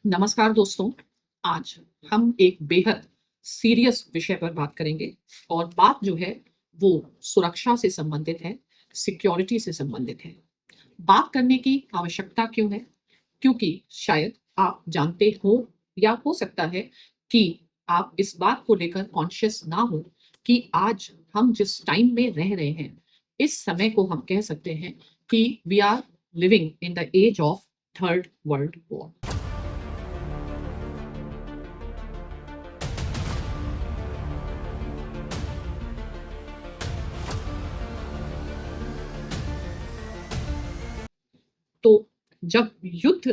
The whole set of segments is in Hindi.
नमस्कार दोस्तों, आज हम एक बेहद सीरियस विषय पर बात करेंगे और बात जो है वो सुरक्षा से संबंधित है, सिक्योरिटी से संबंधित है। बात करने की आवश्यकता क्यों है? क्योंकि शायद आप जानते हो या हो सकता है कि आप इस बात को लेकर कॉन्शियस ना हो कि आज हम जिस टाइम में रह रहे हैं, इस समय को हम कह सकते हैं कि we are living in the age of third world war. तो जब युद्ध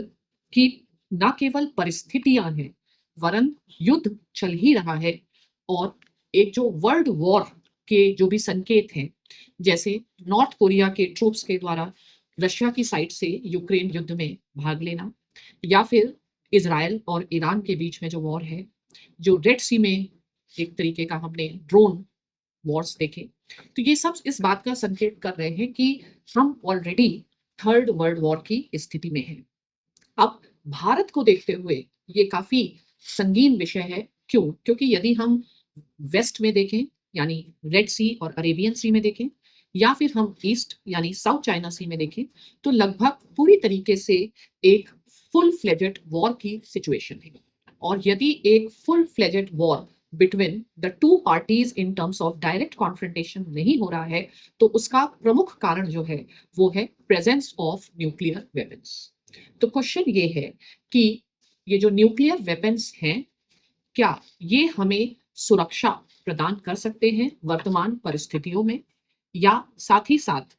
की ना केवल परिस्थितियां हैं, वरन युद्ध चल ही रहा है और एक जो वर्ल्ड वॉर के जो भी संकेत हैं, जैसे नॉर्थ कोरिया के ट्रूप्स के द्वारा रशिया की साइड से यूक्रेन युद्ध में भाग लेना, या फिर इजराइल और ईरान के बीच में जो वॉर है, जो रेड सी में एक तरीके का हमने ड्रोन वॉर्स देखे, तो ये सब इस बात का संकेत कर रहे हैं कि हम ऑलरेडी थर्ड वर्ल्ड वॉर की स्थिति में हैं। अब भारत को देखते हुए ये काफ़ी संगीन विषय है। क्यों? क्योंकि यदि हम वेस्ट में देखें, यानी रेड सी और अरेबियन सी में देखें, या फिर हम ईस्ट यानी साउथ चाइना सी में देखें, तो लगभग पूरी तरीके से एक फुल फ्लेजेड वॉर की सिचुएशन है। और यदि एक full fledged war between the two parties in terms of direct confrontation नहीं हो रहा है, तो उसका प्रमुख कारण जो है वो है प्रेजेंस ऑफ न्यूक्लियर वेपन्स। तो क्वेश्चन ये है कि ये जो न्यूक्लियर वेपन्स हैं, क्या ये हमें सुरक्षा प्रदान कर सकते हैं वर्तमान परिस्थितियों में, या साथ ही साथ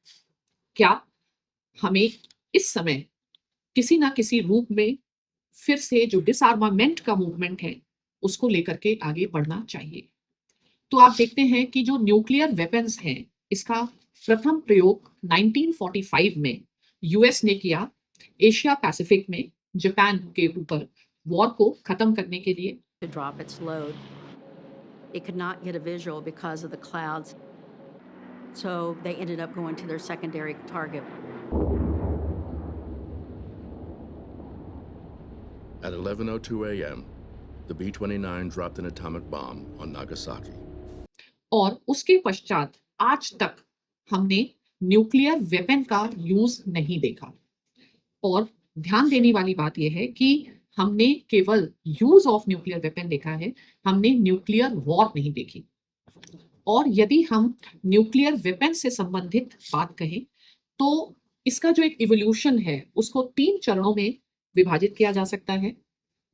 क्या हमें इस समय किसी ना किसी रूप में फिर से जो डिसआर्मामेंट का मूवमेंट है उसको लेकर के आगे बढ़ना चाहिए? तो आप देखते हैं कि जो न्यूक्लियर वेपन्स हैं, इसका प्रथम प्रयोग 1945 में यूएस ने किया, एशिया पैसिफिक में जापान के ऊपर वॉर को खत्म करने के लिए। To drop its load. It could not get a visual because of the clouds, so they ended up going to their secondary target. At 11:02 a.m., the B-29 dropped an atomic bomb on Nagasaki. और उसके पश्चात आज तक हमने न्यूक्लियर वेपन का यूज नहीं देखा। और ध्यान देने वाली बात यह है कि हमने केवल यूज ऑफ न्यूक्लियर वेपन देखा है, हमने न्यूक्लियर वॉर नहीं देखी। और यदि हम न्यूक्लियर वेपन से संबंधित बात कहें, तो इसका जो एक इवोल्यूशन है उसको 3 चरणों में विभाजित किया जा सकता है।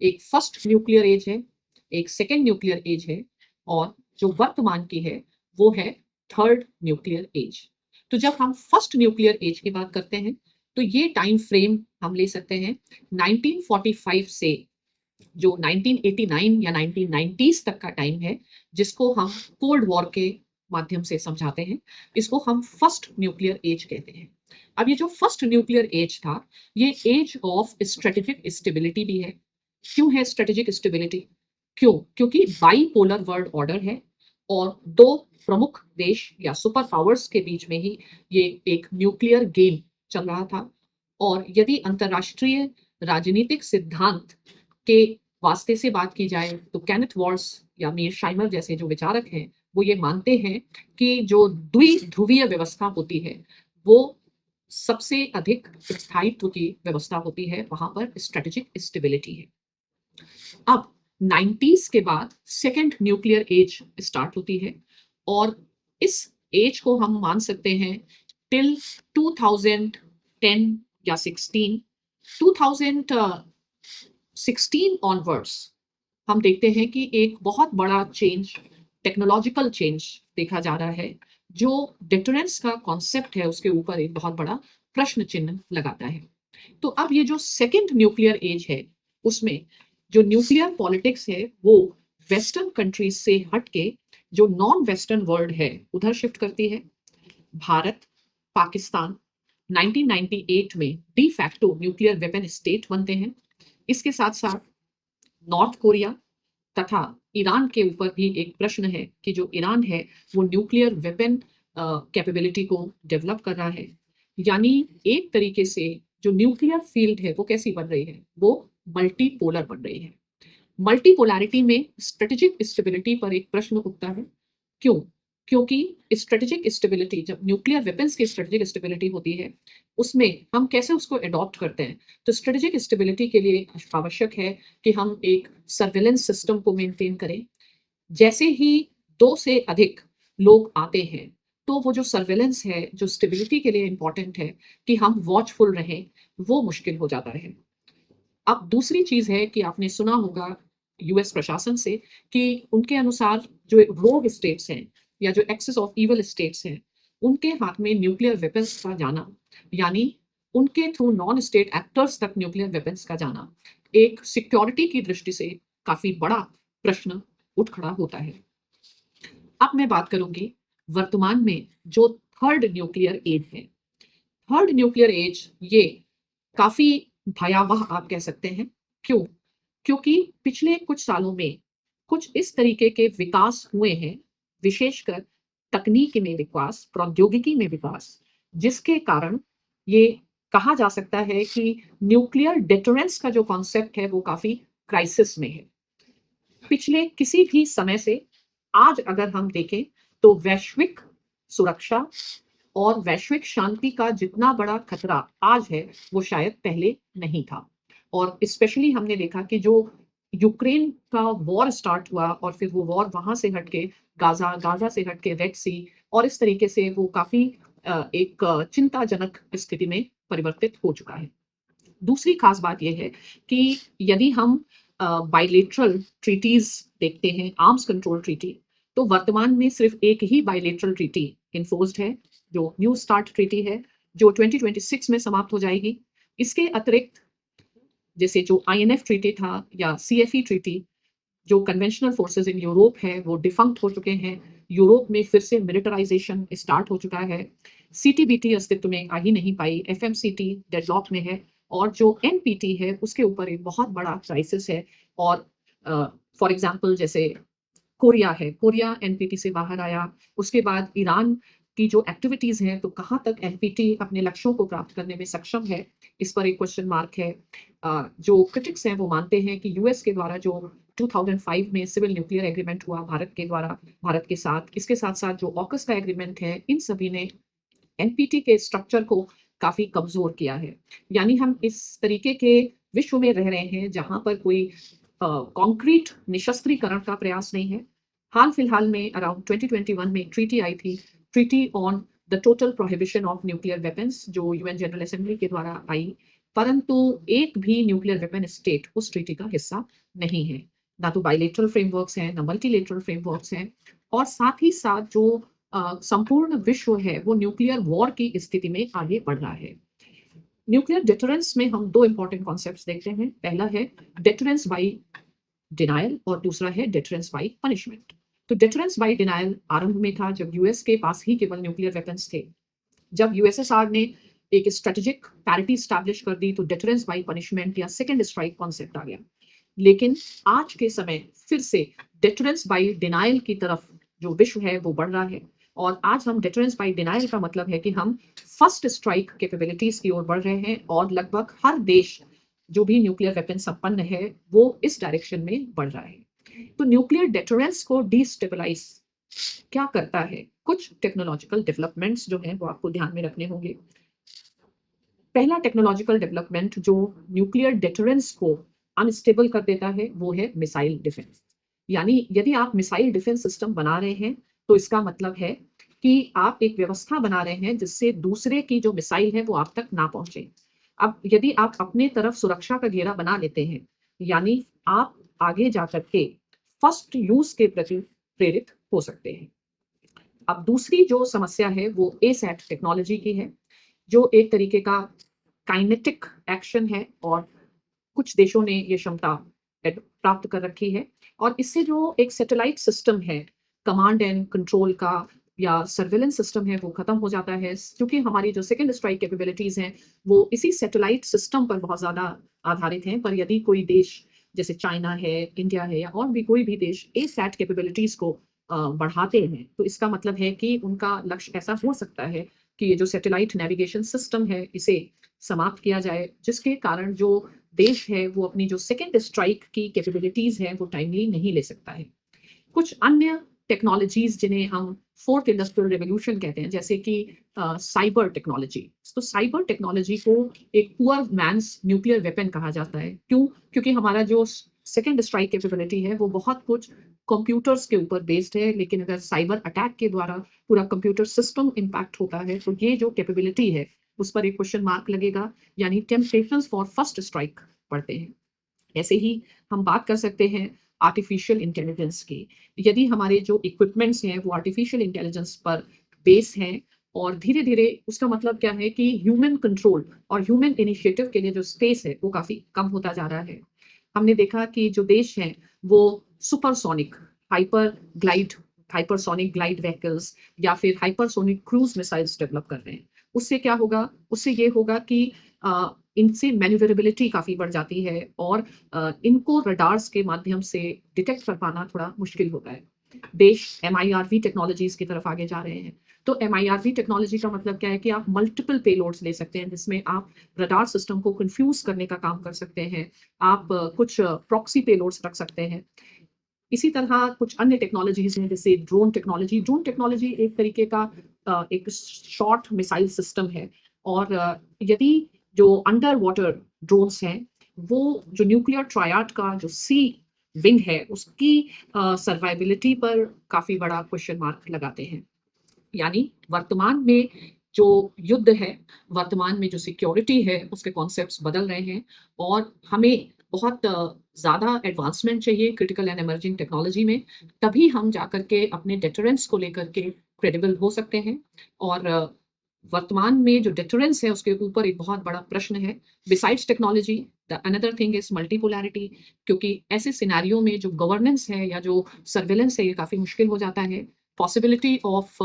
एक फर्स्ट न्यूक्लियर एज है, एक सेकंड न्यूक्लियर एज है, और जो वर्तमान की है वो है थर्ड न्यूक्लियर एज। तो जब हम फर्स्ट न्यूक्लियर एज की बात करते हैं, तो ये टाइम फ्रेम हम ले सकते हैं 1945 से जो 1989 या 1990s तक का टाइम है, जिसको हम कोल्ड वॉर के माध्यम से समझाते हैं, इसको हम फर्स्ट न्यूक्लियर एज कहते हैं। अब ये जो फर्स्ट न्यूक्लियर एज था, ये एज ऑफ स्ट्रेटेजिक स्टेबिलिटी भी है। क्यों है स्ट्रेटेजिक स्टेबिलिटी? क्यों? क्योंकि बाइपोलर वर्ल्ड ऑर्डर है और दो प्रमुख देश या सुपर पावर्स के बीच में ही ये एक न्यूक्लियर गेम चल रहा था। और यदि अंतरराष्ट्रीय राजनीतिक सिद्धांत के वास्ते से बात की जाए, तो केनेथ वॉल्स या मीर शाइमर जैसे जो विचारक हैं, वो ये मानते हैं कि जो द्विध्रुवीय व्यवस्था होती है, वो सबसे अधिक स्थायित्व की व्यवस्था होती है, वहां पर स्ट्रेटेजिक स्टेबिलिटी है। अब 90s के बाद सेकंड न्यूक्लियर एज स्टार्ट होती है, और इस एज को हम मान सकते हैं टिल 2010 या 16। 2016 ऑनवर्ड्स हम देखते हैं कि एक बहुत बड़ा चेंज, टेक्नोलॉजिकल चेंज देखा जा रहा है, जो डिटरेंस का कॉन्सेप्ट है उसके ऊपर एक बहुत बड़ा प्रश्न चिन्ह लगाता है। तो अब ये जो सेकंड न्यूक्लियर एज है, उसमें जो न्यूक्लियर पॉलिटिक्स है वो वेस्टर्न कंट्रीज से हट के जो नॉन वेस्टर्न वर्ल्ड है उधर शिफ्ट करती है। भारत, पाकिस्तान 1998 में de facto nuclear weapon state बनते हैं। इसके साथ साथ नॉर्थ कोरिया तथा ईरान के ऊपर भी एक प्रश्न है कि जो ईरान है वो न्यूक्लियर वेपन कैपेबिलिटी को डेवलप कर रहा है। यानी एक तरीके से जो न्यूक्लियर फील्ड है वो कैसी बन रही है, वो मल्टीपोलर बन रही है। मल्टीपोलैरिटी में स्ट्रेटेजिक स्टेबिलिटी पर एक प्रश्न उठता है। क्यों? क्योंकि स्ट्रेटेजिक स्टेबिलिटी, जब न्यूक्लियर वेपन्स की स्ट्रेटेजिक स्टेबिलिटी होती है, उसमें हम कैसे उसको अडॉप्ट करते हैं। तो स्ट्रेटेजिक स्टेबिलिटी के लिए आवश्यक है कि हम एक सर्विलेंस सिस्टम को मेंटेन करें। जैसे ही 2 से अधिक लोग आते हैं, तो वो जो सर्विलेंस है, जो स्टेबिलिटी के लिए इम्पोर्टेंट है कि हम वॉचफुल रहें, वो मुश्किल हो जाता है। अब दूसरी चीज़ है कि आपने सुना होगा यूएस प्रशासन से कि उनके अनुसार जो रोग स्टेट्स हैं या जो एक्सेस ऑफ इविल स्टेट्स हैं, उनके हाथ में न्यूक्लियर वेपन्स का जाना, यानी उनके थ्रू नॉन स्टेट एक्टर्स तक न्यूक्लियर वेपन्स का जाना, एक सिक्योरिटी की दृष्टि से काफ़ी बड़ा प्रश्न उठ खड़ा होता है। अब मैं बात करूँगी वर्तमान में जो थर्ड न्यूक्लियर एज है। थर्ड न्यूक्लियर एज ये काफ़ी भयावह आप कह सकते हैं। क्यों? क्योंकि पिछले कुछ सालों में कुछ इस तरीके के विकास हुए हैं, विशेषकर तकनीक में विकास, प्रौद्योगिकी में विकास, जिसके कारण ये कहा जा सकता है कि न्यूक्लियर डिटरेंस का जो कॉन्सेप्ट है, वो काफ़ी क्राइसिस में है। पिछले किसी भी समय से आज अगर हम देखें, तो वैश्विक सुरक्षा और वैश्विक शांति का जितना बड़ा खतरा आज है, वो शायद पहले नहीं था। और स्पेशली हमने देखा कि जो यूक्रेन का वॉर स्टार्ट हुआ और फिर वो वॉर वहाँ से हट के गाज़ा, गाज़ा से हट के रेड सी, और इस तरीके से वो काफ़ी एक चिंताजनक स्थिति में परिवर्तित हो चुका है। दूसरी खास बात ये है कि यदि हम बायलैटरल ट्रीटीज़ देखते हैं, आर्म्स कंट्रोल ट्रीटी, तो वर्तमान में सिर्फ़ एक ही बायलैटरल ट्रीटी एनफोर्स्ड है, जो न्यू स्टार्ट ट्रीटी है, जो 2026 में समाप्त हो जाएगी। इसके अतिरिक्त जैसे जो आईएनएफ ट्रीटी था या सीएफई ट्रीटी, जो कन्वेंशनल फोर्सेस इन यूरोप है, वो डिफंक्ट हो चुके हैं। यूरोप में फिर से मिलिटराइजेशन स्टार्ट हो चुका है। सीटीबीटी अस्तित्व में आ ही नहीं पाई, एफएमसीटी डेडलॉक में है, और जो एनपीटी है, उसके ऊपर एक बहुत बड़ा क्राइसिस है। और फॉर एग्जांपल जैसे कोरिया है, कोरिया एनपीटी से बाहर आया। उसके बाद ईरान की जो एक्टिविटीज़ हैं, तो कहाँ तक एनपीटी अपने लक्ष्यों को प्राप्त करने में सक्षम है, इस पर एक क्वेश्चन मार्क है। जो क्रिटिक्स हैं, वो मानते हैं कि यूएस के द्वारा जो 2005 में सिविल न्यूक्लियर एग्रीमेंट हुआ भारत के द्वारा, भारत के साथ, इसके साथ-साथ जो ऑकस का एग्रीमेंट है, इन सभी ने एनपीटी के स्ट्रक्चर को काफ़ी कमज़ोर किया है। यानी हम इस तरीके के विश्व में रह रहे हैं, जहाँ पर कोई कॉन्क्रीट निशस्त्रीकरण का प्रयास नहीं है। हाल-फिलहाल में अराउंड 2021 में एक ट्रीटी आई थी, treaty on the total prohibition of nuclear weapons, जो यूएन जनरल असेंबली के द्वारा आई, परंतु एक भी न्यूक्लियर वेपन स्टेट उस ट्रीटी का हिस्सा नहीं है। ना तो बायलैटरल फ्रेमवर्क्स हैं, ना मल्टीलैटरल फ्रेमवर्क्स हैं, और साथ ही साथ जो संपूर्ण विश्व है, वो न्यूक्लियर वॉर की स्थिति में आगे बढ़ रहा है। न्यूक्लियर डिटरेंस में हम 2 इंपॉर्टेंट कॉन्सेप्ट्स देखते हैं। पहला है डिटरेंस बाय डिनायल और दूसरा है डिटरेंस बाय पनिशमेंट। तो डिटरेंस बाय डिनायल आरंभ में था जब यूएस के पास ही केवल न्यूक्लियर वेपन्स थे। जब यूएसएसआर ने एक स्ट्रेटेजिक पैरिटी एस्टैब्लिश कर दी, तो डिटरेंस बाय पनिशमेंट या सेकंड स्ट्राइक कॉन्सेप्ट आ गया। लेकिन आज के समय फिर से डिटरेंस बाय डिनायल की तरफ जो विश्व है, वो बढ़ रहा है। और आज हम डिटरेंस बाय डिनायल का मतलब है कि हम फर्स्ट स्ट्राइक कैपेबिलिटीज की ओर बढ़ रहे हैं, और लगभग हर देश जो भी न्यूक्लियर वेपन संपन्न है, वो इस डायरेक्शन में बढ़ रहा है। तो न्यूक्लियर डिटरेंस को डिस्टेबलाइज क्या करता है? कुछ टेक्नोलॉजिकल डेवलपमेंट्स जो हैं, वो आपको ध्यान में रखने होंगे। पहला टेक्नोलॉजिकल डेवलपमेंट जो न्यूक्लियर डिटरेंस को अनस्टेबल कर देता है, वो है मिसाइल डिफेंस। यानी यदि आप मिसाइल डिफेंस सिस्टम बना रहे हैं, तो इसका मतलब है कि आप एक व्यवस्था बना रहे हैं जिससे दूसरे की जो मिसाइल है, वो आप तक ना पहुंचे। अब यदि आप अपने तरफ सुरक्षा का घेरा बना लेते हैं, यानी आप आगे जाकर के फर्स्ट यूज के प्रति प्रेरित हो सकते हैं। अब दूसरी जो समस्या है, वो एसैट टेक्नोलॉजी की है, जो एक तरीके का काइनेटिक एक्शन है, और कुछ देशों ने ये क्षमता प्राप्त कर रखी है। और इससे जो एक सैटेलाइट सिस्टम है, कमांड एंड कंट्रोल का या सर्विलेंस सिस्टम है, वो खत्म हो जाता है, क्योंकि हमारी जो सेकंड स्ट्राइक कैपेबिलिटीज हैं, वो इसी सैटेलाइट सिस्टम पर बहुत ज़्यादा आधारित हैं। पर यदि कोई देश जैसे चाइना है, इंडिया है, या और भी कोई भी देश एसैट कैपेबिलिटीज को बढ़ाते हैं, तो इसका मतलब है कि उनका लक्ष्य ऐसा हो सकता है कि ये जो सैटेलाइट नेविगेशन सिस्टम है, इसे समाप्त किया जाए, जिसके कारण जो देश है वो अपनी जो सेकंड स्ट्राइक की कैपेबिलिटीज हैं वो टाइमली नहीं ले सकता है। कुछ अन्य टेक्नोलॉजीज जिन्हें हम फोर्थ इंडस्ट्रियल रेवोल्यूशन कहते हैं, जैसे कि साइबर टेक्नोलॉजी। तो साइबर टेक्नोलॉजी को एक पुअर मैन्स न्यूक्लियर वेपन कहा जाता है। क्यों? क्योंकि हमारा जो सेकंड स्ट्राइक कैपेबिलिटी है वो बहुत कुछ कंप्यूटर्स के ऊपर बेस्ड है, लेकिन अगर साइबर अटैक के द्वारा पूरा कंप्यूटर सिस्टम इम्पैक्ट होता है तो ये जो कैपेबिलिटी है उस पर एक क्वेश्चन मार्क लगेगा, यानी टेम्पटेशंस फॉर फर्स्ट स्ट्राइक बढ़ते हैं। ऐसे ही हम बात कर सकते हैं आर्टिफिशियल इंटेलिजेंस की। यदि हमारे जो इक्विपमेंट्स हैं वो आर्टिफिशियल इंटेलिजेंस पर बेस हैं और धीरे-धीरे, उसका मतलब क्या है कि ह्यूमन कंट्रोल और ह्यूमन इनिशिएटिव के लिए जो स्पेस है वो काफ़ी कम होता जा रहा है। हमने देखा कि जो देश हैं वो सुपरसोनिक हाइपरसोनिक ग्लाइड व्हीकल्स या फिर हाइपरसोनिक क्रूज मिसाइल्स डेवलप कर रहे हैं। उससे क्या होगा? उससे ये होगा कि इनसे मैन्यूवरेबिलिटी काफ़ी बढ़ जाती है और इनको रडार्स के माध्यम से डिटेक्ट कर पाना थोड़ा मुश्किल होता है। देश MIRV टेक्नोलॉजीज़ की तरफ आगे जा रहे हैं। तो MIRV टेक्नोलॉजी का मतलब क्या है कि आप मल्टीपल पेलोड्स ले सकते हैं, जिसमें आप रडार सिस्टम को कन्फ्यूज़ करने का काम कर सकते हैं। आप कुछ प्रॉक्सी पेलोड्स रख सकते हैं। इसी तरह कुछ अन्य टेक्नोलॉजीज़ हैं, जैसे ड्रोन टेक्नोलॉजी। ड्रोन टेक्नोलॉजी एक तरीके का एक शॉर्ट मिसाइल सिस्टम है और यदि जो अंडर वाटर ड्रोन्स हैं, वो जो न्यूक्लियर ट्रायड का जो सी विंग है, उसकी सर्वाइवबिलिटी पर काफ़ी बड़ा क्वेश्चन मार्क लगाते हैं। यानी वर्तमान में जो युद्ध है, वर्तमान में जो सिक्योरिटी है, उसके कॉन्सेप्ट्स बदल रहे हैं और हमें बहुत ज़्यादा एडवांसमेंट चाहिए क्रिटिकल एंड इमर्जिंग टेक्नोलॉजी में, तभी हम जाकर के अपने डेटरेंस को लेकर के क्रेडिबल हो सकते हैं। और वर्तमान में जो डेटरेंस है उसके ऊपर एक बहुत बड़ा प्रश्न है। Besides technology, the another thing is multipolarity, क्योंकि ऐसे सिनेरियो में जो गवर्नेंस है या जो सर्विलेंस है ये काफ़ी मुश्किल हो जाता है। पॉसिबिलिटी ऑफ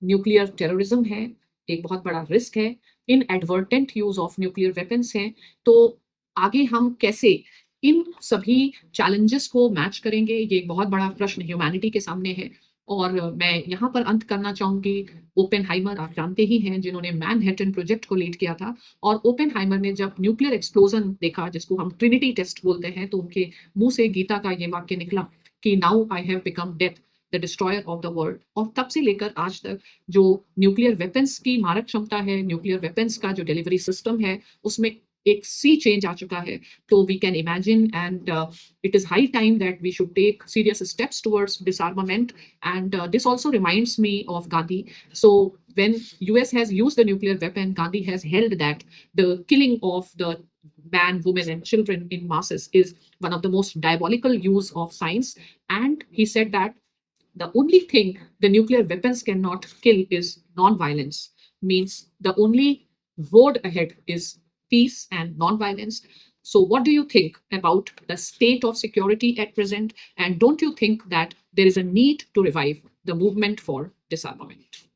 न्यूक्लियर टेररिज्म है, एक बहुत बड़ा रिस्क है। Inadvertent use of nuclear weapons हैं। तो आगे हम कैसे इन सभी चैलेंजेस को मैच करेंगे, ये एक बहुत बड़ा प्रश्न ह्यूमैनिटी के सामने है। और मैं यहाँ पर अंत करना चाहूँगी, ओपेनहाइमर आप जानते ही हैं, जिन्होंने मैनहट्टन प्रोजेक्ट को लीड किया था। और ओपेनहाइमर ने जब न्यूक्लियर एक्सप्लोजन देखा, जिसको हम ट्रिनिटी टेस्ट बोलते हैं, तो उनके मुँह से गीता का ये वाक्य निकला कि now I have become death, the destroyer of the world. और तब से लेकर आज तक जो न्यूक्लियर वेपन्स की मारक क्षमता है, न्यूक्लियर वेपन्स का जो डिलीवरी सिस्टम है, उसमें एक सी चेंज आ चुका है। तो we can imagine and it is high time that we should take serious steps towards disarmament. And this also reminds me of Gandhi. So when US has used the nuclear weapon, Gandhi has held that the killing of the man, women and children in masses is one of the most diabolical use of science. And he said that the only thing the nuclear weapons cannot kill is non-violence. Means the only road ahead is peace and non-violence. So what do you think about the state of security at present? And don't you think that there is a need to revive the movement for disarmament?